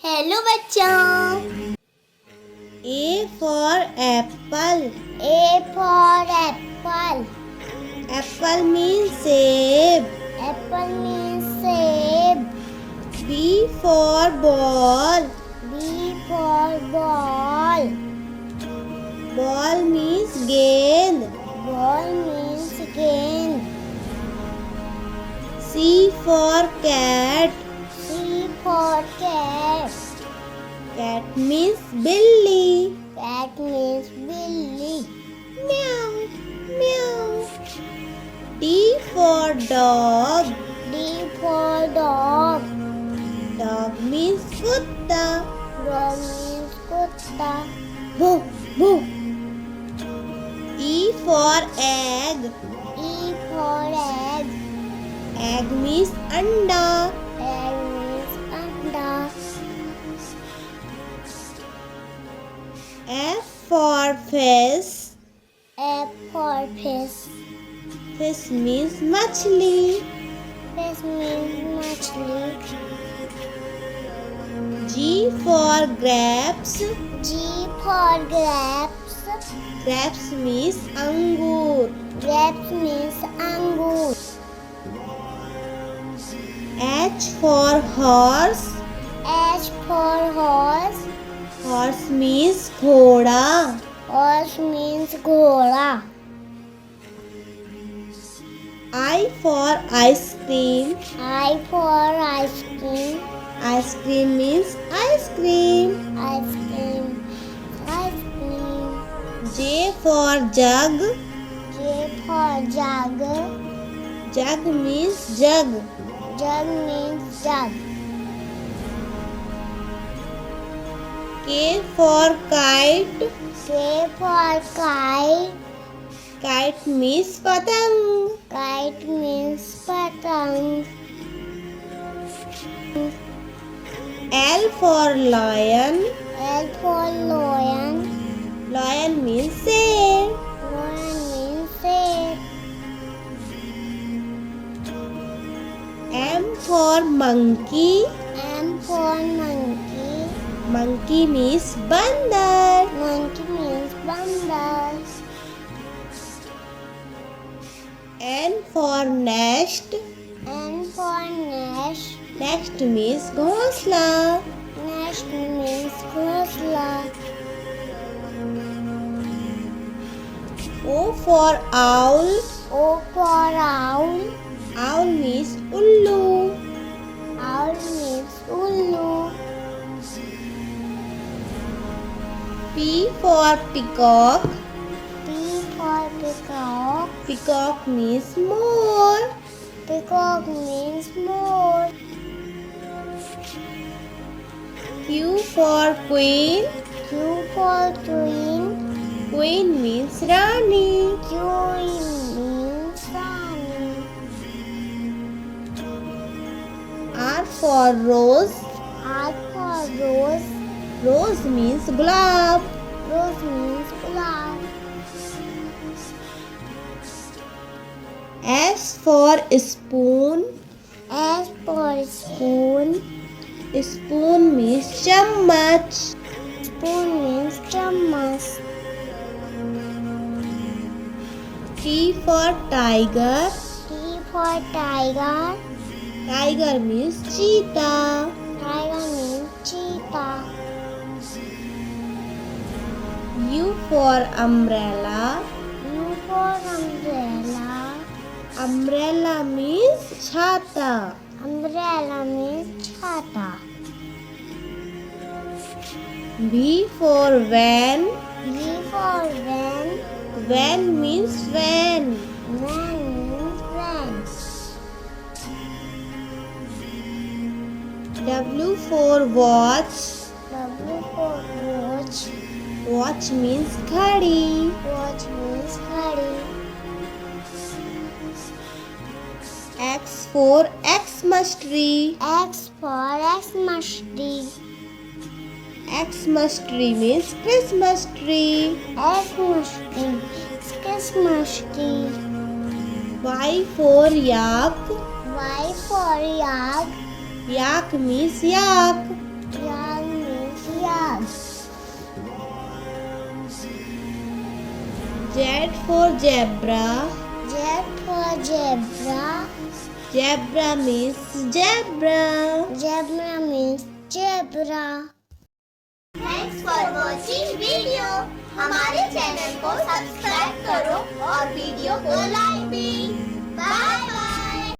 Hello बच्चों। A for apple. A for apple. Apple means save. Apple means save. B for ball. B for ball. Ball means gend. Ball means gain. C for cat. C for cat. Cat means billy. Cat means Billy. Meow, meow. D for dog. D for dog. Dog means kutta. Dog means kutta. Boo, boo. E for egg. E for egg. Egg means anda. Egg means anda. F for fish. F for fish. Fish means machli. Fish means machli. G for grapes. G for grapes. Grapes means angur. Grapes means angur. H for horse. H for horse. Horse means ghoda. Horse means ghoda. I for ice cream. I for ice cream. Ice cream means ice cream. Ice cream. Ice cream. J for jug. J for jug. Jug means jug. Jug means jug. K for kite. K for kite. Kite means patang. Kite means patang. L for lion. L for lion. Lion means शेर. Lion means sheep. M for monkey. M for monkey. Monkey means bandar. Monkey means bandar. N for nest. N for nest. Nest means घोंसला. Nest means घोंसला. O for owl. O for owl. Owl means ullu. Owl means ullu. P for peacock. P for peacock. Peacock means more. Peacock means more. Q for queen. Q for queen. Queen means rani. Queen means Rani. R for rose. R for rose. Rose means gulab. Rose means gulab. S for spoon. S for spoon. Spoon means chammach. Spoon means chamach. T for tiger. T for tiger. Tiger means cheetah. Tiger means cheetah. U for umbrella. U for umbrella. Umbrella means chhata. Umbrella means chhata. V for van. V for van. Van means van. Van means van. W for watch. W for watch. Watch means घड़ी. Watch means घड़ी. X for Xmas tree. X for Xmas tree. Xmas tree means Christmas tree. Xmas tree. Christmas tree. Y for yak. Y for yak. Yak means yak. Yak Z for zebra. Z for zebra. Zebra means zebra. Zebra means zebra. Thanks for watching video. हमारे channel को subscribe करो और video को like भी। Bye bye.